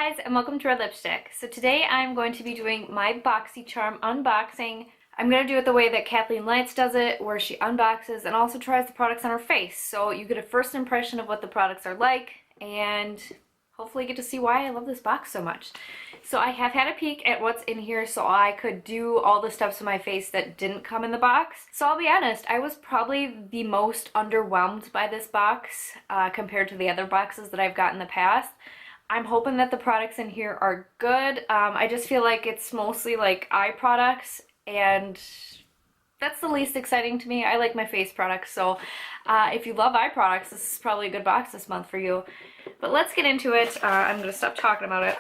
guys, and welcome to our lipstick. So today I'm going to be doing my Boxycharm unboxing. I'm going to do it the way that Kathleen Lights does it, where she unboxes and also tries the products on her face. So you get a first impression of what the products are like, and hopefully get to see why I love this box so much. So I have had a peek at what's in here so I could do all the steps of my face that didn't come in the box. So I'll be honest, I was probably the most underwhelmed by this box compared to the other boxes that I've got in the past. I'm hoping that the products in here are good. I just feel like it's mostly like eye products, and that's the least exciting to me. I like my face products, so if you love eye products, this is probably a good box this month for you. But let's get into it. I'm going to stop talking about it.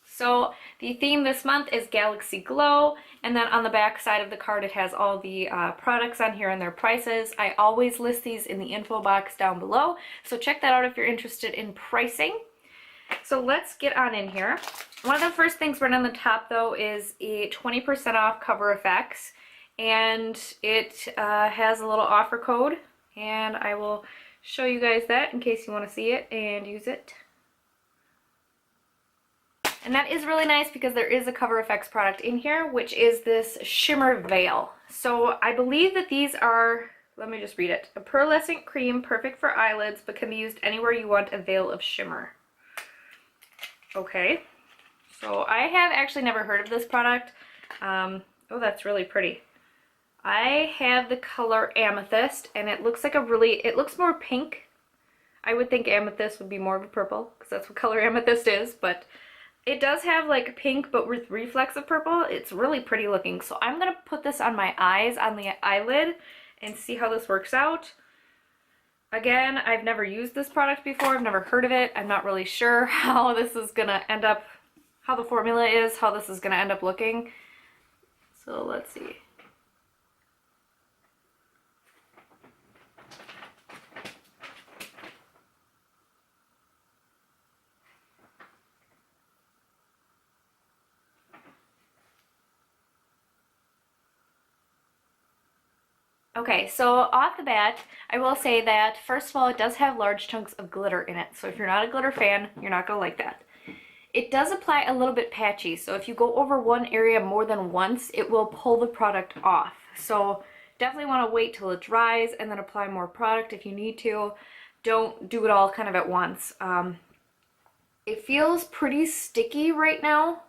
So the theme this month is Galaxy Glow, and then on the back side of the card it has all the products on here and their prices. I always list these in the info box down below, so check that out if you're interested in pricing. So let's get on in here. One of the first things right on the top though is a 20% off Cover FX, and it has a little offer code, and I will show you guys that in case you want to see it and use it. And that is really nice because there is a Cover FX product in here, which is this Shimmer Veil. So I believe that these are, let me just read it, a pearlescent cream perfect for eyelids but can be used anywhere you want a veil of shimmer. Okay, so I have actually never heard of this product. Oh, that's really pretty. I have the color Amethyst, and it looks like it looks more pink. I would think Amethyst would be more of a purple, because that's what color Amethyst is, but it does have like pink, but with reflex of purple. It's really pretty looking. So I'm going to put this on my eyes, on the eyelid, and see how this works out. Again, I've never used this product before. I've never heard of it. I'm not really sure how this is going to end up, how the formula is, how this is going to end up looking. So let's see. Okay, so off the bat, I will say that, first of all, it does have large chunks of glitter in it. So if you're not a glitter fan, you're not going to like that. It does apply a little bit patchy, so if you go over one area more than once, it will pull the product off. So definitely want to wait till it dries and then apply more product if you need to. Don't do it all kind of at once. It feels pretty sticky right now.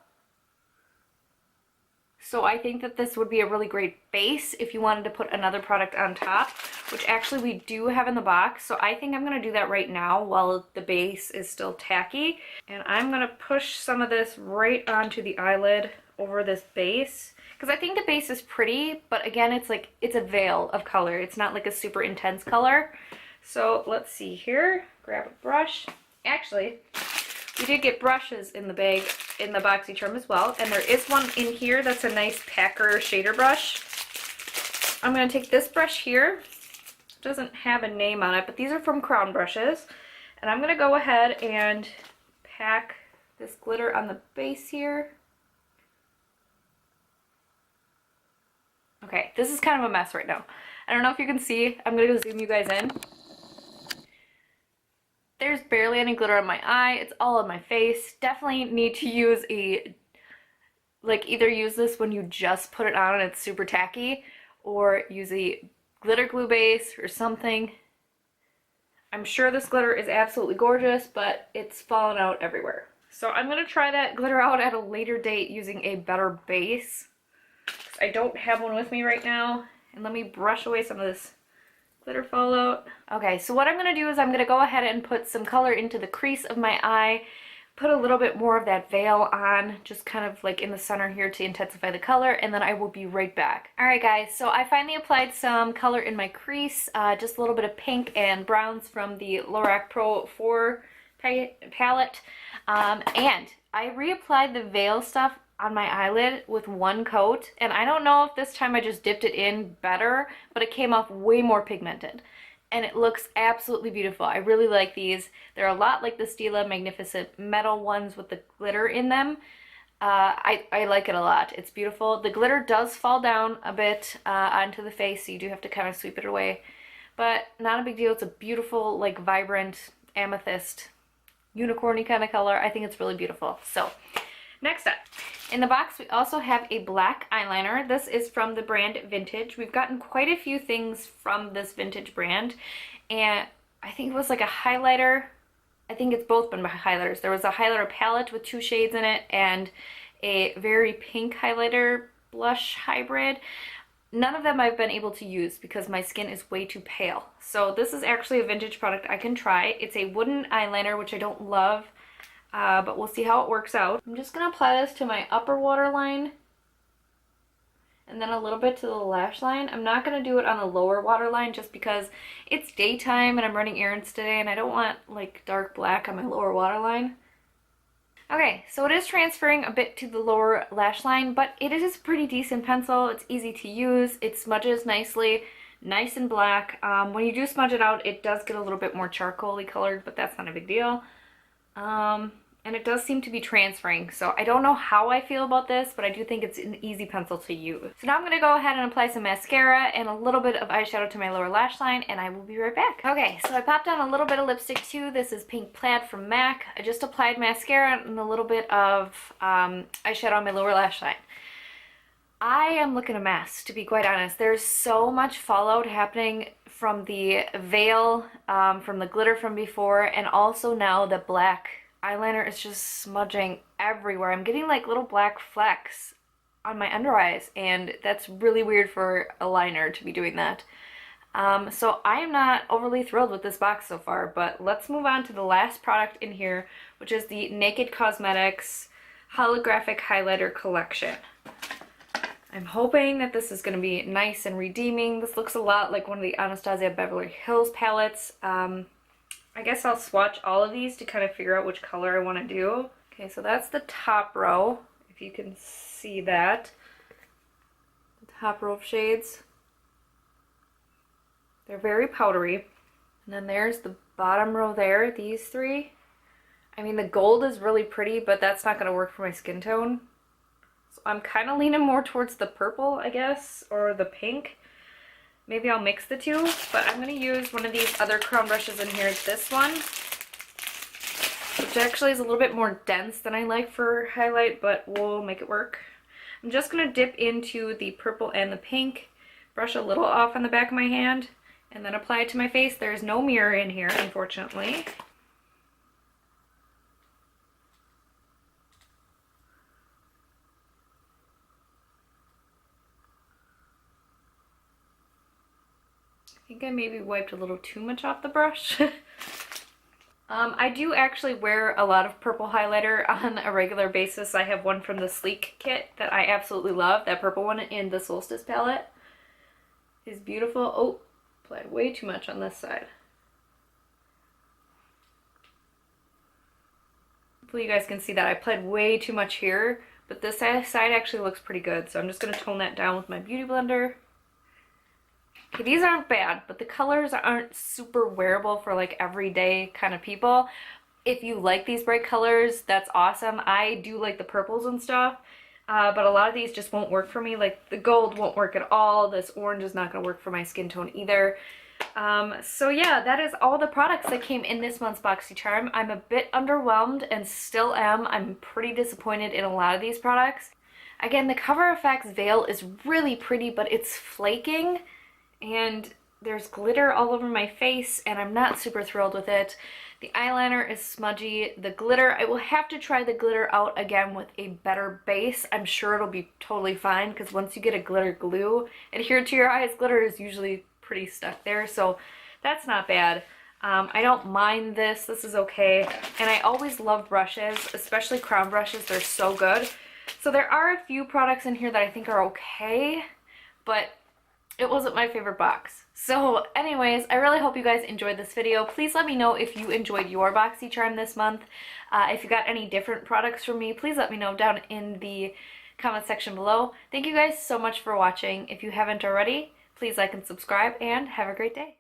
So I think that this would be a really great base if you wanted to put another product on top, which actually we do have in the box. So I think I'm going to do that right now while the base is still tacky. And I'm going to push some of this right onto the eyelid over this base, because I think the base is pretty, but again, it's a veil of color. It's not like a super intense color. So let's see here. Grab a brush. Actually, we did get brushes in the bag, in the Boxycharm as well, and there is one in here that's a nice packer shader brush. I'm going to take this brush here. It doesn't have a name on it, but these are from Crown Brushes, and I'm going to go ahead and pack this glitter on the base here. Okay, this is kind of a mess right now. I don't know if you can see. I'm going to go zoom you guys in. There's barely any glitter on my eye. It's all on my face. Definitely need to use either use this when you just put it on and it's super tacky, or use a glitter glue base or something. I'm sure this glitter is absolutely gorgeous, but it's fallen out everywhere. So I'm going to try that glitter out at a later date using a better base. I don't have one with me right now. And let me brush away some of this glitter fallout. Okay, so what I'm going to do is I'm going to go ahead and put some color into the crease of my eye, put a little bit more of that veil on, just kind of like in the center here to intensify the color, and then I will be right back. Alright guys, so I finally applied some color in my crease, just a little bit of pink and browns from the Lorac Pro 4 palette, and I reapplied the veil stuff on my eyelid with one coat, and I don't know if this time I just dipped it in better, but it came off way more pigmented, and it looks absolutely beautiful. I really like these. They're a lot like the Stila Magnificent Metal ones with the glitter in them. I like it a lot. It's beautiful. The glitter does fall down a bit onto the face, so you do have to kind of sweep it away, but not a big deal. It's a beautiful, like, vibrant amethyst unicorny kind of color. I think it's really beautiful. So next up, in the box we also have a black eyeliner. This is from the brand Vintage. We've gotten quite a few things from this Vintage brand, and I think it was like a highlighter. I think it's both been highlighters. There was a highlighter palette with 2 shades in it and a very pink highlighter blush hybrid. None of them I've been able to use because my skin is way too pale. So this is actually a Vintage product I can try. It's a wooden eyeliner, which I don't love, but we'll see how it works out. I'm just gonna apply this to my upper waterline and then a little bit to the lash line. I'm not gonna do it on the lower waterline just because it's daytime and I'm running errands today and I don't want like dark black on my lower waterline. Okay, so it is transferring a bit to the lower lash line, but it is a pretty decent pencil. It's easy to use. It smudges nicely, nice and black. When you do smudge it out, it does get a little bit more charcoal-y colored, but that's not a big deal. And it does seem to be transferring, so I don't know how I feel about this, but I do think it's an easy pencil to use. So now I'm going to go ahead and apply some mascara and a little bit of eyeshadow to my lower lash line, and I will be right back. Okay, so I popped on a little bit of lipstick too. This is Pink Plaid from MAC. I just applied mascara and a little bit of eyeshadow on my lower lash line. I am looking a mess, to be quite honest. There's so much fallout happening from the veil, from the glitter from before, and also now the black eyeliner is just smudging everywhere. I'm getting like little black flecks on my under eyes, and that's really weird for a liner to be doing that. So I am not overly thrilled with this box so far, but let's move on to the last product in here, which is the Naked Cosmetics Holographic Highlighter Collection. I'm hoping that this is going to be nice and redeeming. This looks a lot like one of the Anastasia Beverly Hills palettes. I guess I'll swatch all of these to kind of figure out which color I want to do. Okay, so that's the top row, if you can see that. The top row of shades. They're very powdery. And then there's the bottom row there, these 3. I mean, the gold is really pretty, but that's not going to work for my skin tone. So I'm kind of leaning more towards the purple, I guess, or the pink. Maybe I'll mix the two, but I'm going to use one of these other crown brushes in here. This one, which actually is a little bit more dense than I like for highlight, but we'll make it work. I'm just going to dip into the purple and the pink, brush a little off on the back of my hand, and then apply it to my face. There's no mirror in here, unfortunately. I think I maybe wiped a little too much off the brush. I do actually wear a lot of purple highlighter on a regular basis. I have one from the Sleek kit that I absolutely love. That purple one in the Solstice palette is beautiful. Oh, applied way too much on this side. Hopefully you guys can see that. I applied way too much here, but this side actually looks pretty good. So I'm just going to tone that down with my Beauty Blender. Okay, these aren't bad, but the colors aren't super wearable for like everyday kind of people. If you like these bright colors, that's awesome. I do like the purples and stuff, but a lot of these just won't work for me. Like the gold won't work at all. This orange is not going to work for my skin tone either. So yeah, that is all the products that came in this month's Boxycharm. I'm a bit underwhelmed and still am. I'm pretty disappointed in a lot of these products. Again, the Cover FX veil is really pretty, but it's flaking. And there's glitter all over my face, and I'm not super thrilled with it. The eyeliner is smudgy. The glitter, I will have to try the glitter out again with a better base. I'm sure it'll be totally fine, because once you get a glitter glue adhered to your eyes, glitter is usually pretty stuck there, so that's not bad. I don't mind this. This is okay. And I always love brushes, especially crown brushes. They're so good. So there are a few products in here that I think are okay, but it wasn't my favorite box. So anyways, I really hope you guys enjoyed this video. Please let me know if you enjoyed your Boxycharm this month. If you got any different products from me, please let me know down in the comment section below. Thank you guys so much for watching. If you haven't already, please like and subscribe, and have a great day.